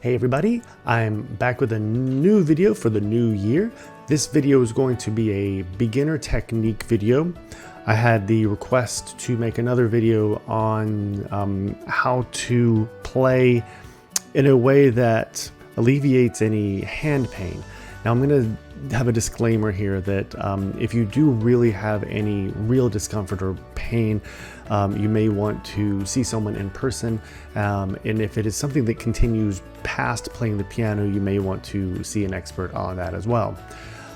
Hey everybody, I'm back with a new video for the new year. This video is going to be a beginner technique video. I had the request to make another video on how to play in a way that alleviates any hand pain. Now I'm going to have a disclaimer here that if you do really have any real discomfort or pain, you may want to see someone in person, and if it is something that continues past playing the piano, you may want to see an expert on that as well.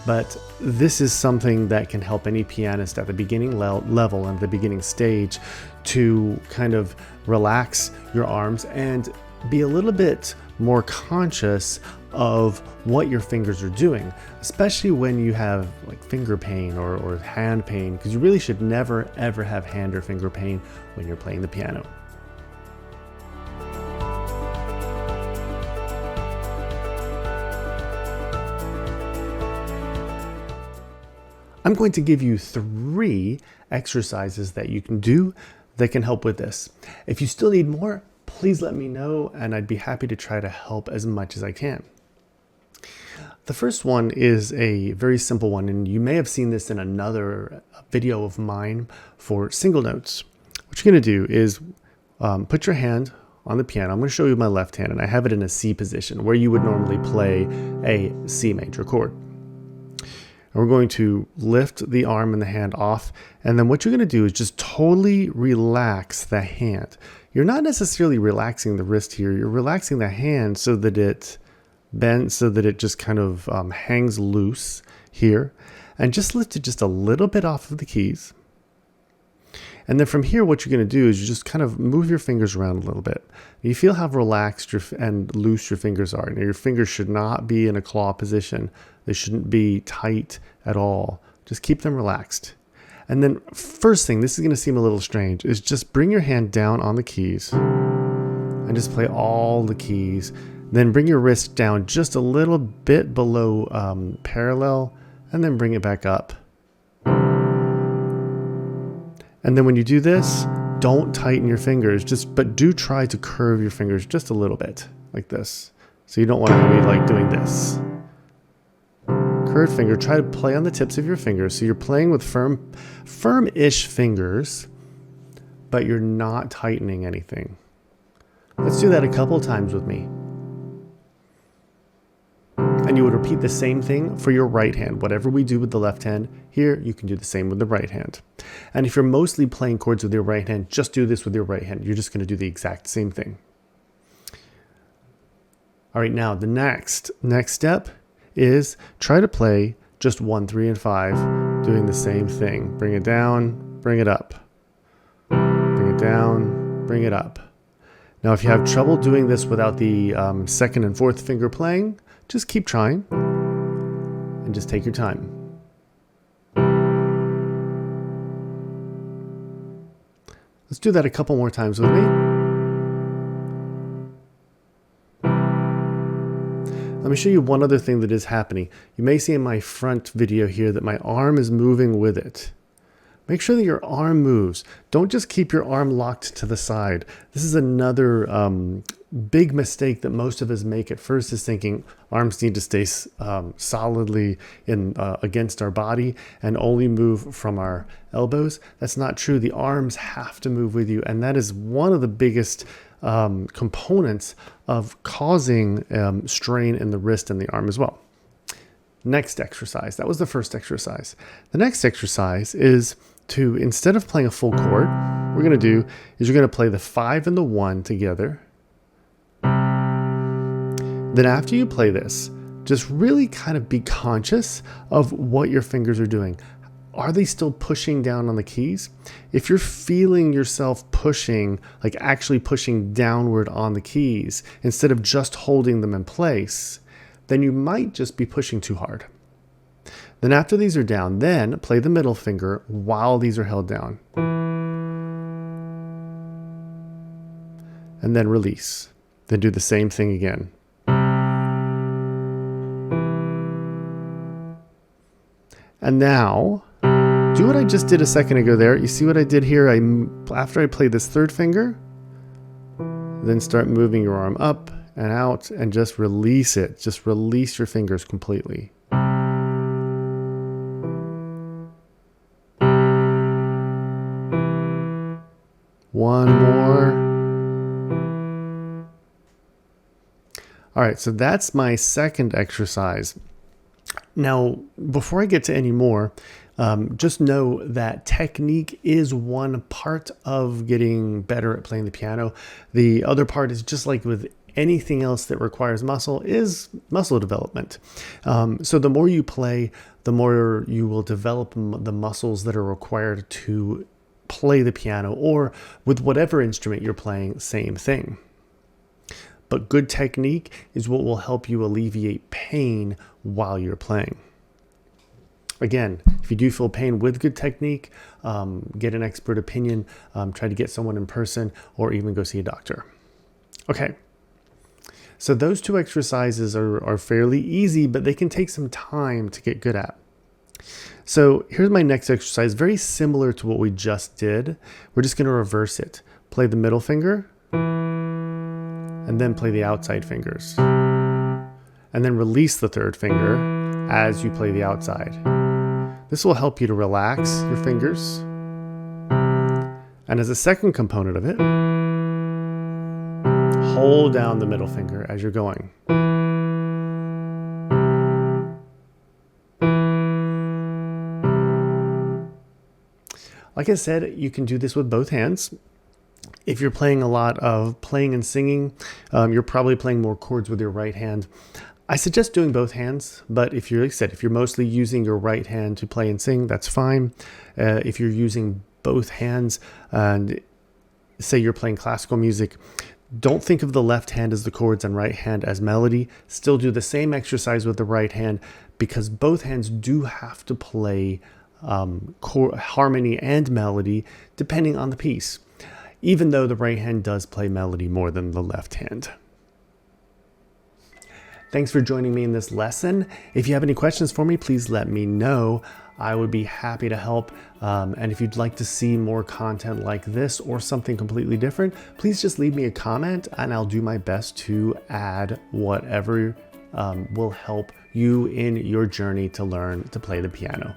But this is something that can help any pianist at the beginning level and the beginning stage to kind of relax your arms and be a little bit more conscious of what your fingers are doing, especially when you have like finger pain or hand pain, because you really should never ever have hand or finger pain when you're playing the piano. I'm going to give you 3 exercises that you can do that can help with this. If you still need more, please let me know and I'd be happy to try to help as much as I can. The first one is a very simple one, and you may have seen this in another video of mine for single notes. What you're going to do is put your hand on the piano. I'm going to show you my left hand, and I have it in a C position where you would normally play a C major chord. And we're going to lift the arm and the hand off, and then what you're going to do is just totally relax the hand. You're not necessarily relaxing the wrist here, you're relaxing the hand so that it bends, so that it just kind of hangs loose here, and just lift it just a little bit off of the keys. And then from here, what you're going to do is you just kind of move your fingers around a little bit. You feel how relaxed and loose your fingers are. Now, your fingers should not be in a claw position. They shouldn't be tight at all. Just keep them relaxed. And then first thing, this is going to seem a little strange, is just bring your hand down on the keys and just play all the keys. Then bring your wrist down just a little bit below parallel, and then bring it back up. And then when you do this, don't tighten your fingers, but do try to curve your fingers just a little bit, like this. So you don't want to be like doing this. Curved finger, try to play on the tips of your fingers. So you're playing with firm-ish fingers, but you're not tightening anything. Let's do that a couple times with me. And you would repeat the same thing for your right hand. Whatever we do with the left hand, here you can do the same with the right hand. And if you're mostly playing chords with your right hand, just do this with your right hand. You're just going to do the exact same thing. All right, now the next step is try to play just 1, 3, and 5, doing the same thing. Bring it down, bring it up. Bring it down, bring it up. Now, if you have trouble doing this without the second and fourth finger playing, just keep trying and just take your time. Let's do that a couple more times with me. Let me show you one other thing that is happening. You may see in my front video here that my arm is moving with it. Make sure that your arm moves. Don't just keep your arm locked to the side. This is another big mistake that most of us make at first, is thinking arms need to stay solidly against our body and only move from our elbows. That's not true. The arms have to move with you, and that is one of the biggest components of causing strain in the wrist and the arm as well. Next exercise. That was the first exercise. The next exercise is to, instead of playing a full chord, what we're going to do is you're going to play the 5 and the 1 together. Then after you play this, just really kind of be conscious of what your fingers are doing. Are they still pushing down on the keys? If you're feeling yourself pushing, like actually pushing downward on the keys, instead of just holding them in place, then you might just be pushing too hard. Then after these are down, then play the middle finger while these are held down. And then release. Then do the same thing again. And now, do what I just did a second ago there. You see what I did here? After I play this third finger, then start moving your arm up and out, and just release it. Just release your fingers completely. One more. All right, so that's my second exercise. Now, before I get to any more, just know that technique is one part of getting better at playing the piano. The other part is, just like with anything else that requires muscle, is muscle development. So the more you play, the more you will develop the muscles that are required to play the piano, or with whatever instrument you're playing, same thing. But good technique is what will help you alleviate pain while you're playing. Again, if you do feel pain with good technique, get an expert opinion, try to get someone in person, or even go see a doctor. Okay, so those two exercises are fairly easy, but they can take some time to get good at. So here's my next exercise, very similar to what we just did. We're just going to reverse it. Play the middle finger, and then play the outside fingers. And then release the third finger as you play the outside. This will help you to relax your fingers. And as a second component of it, hold down the middle finger as you're going. Like I said, you can do this with both hands. If you're playing a lot of playing and singing, you're probably playing more chords with your right hand. I suggest doing both hands, but if you're, like I said, if you're mostly using your right hand to play and sing, that's fine. If you're using both hands, and say you're playing classical music, don't think of the left hand as the chords and right hand as melody. Still do the same exercise with the right hand, because both hands do have to play harmony and melody depending on the piece, even though the right hand does play melody more than the left hand. Thanks for joining me in this lesson. If you have any questions for me, please let me know. I would be happy to help. And if you'd like to see more content like this or something completely different, please just leave me a comment and I'll do my best to add whatever will help you in your journey to learn to play the piano.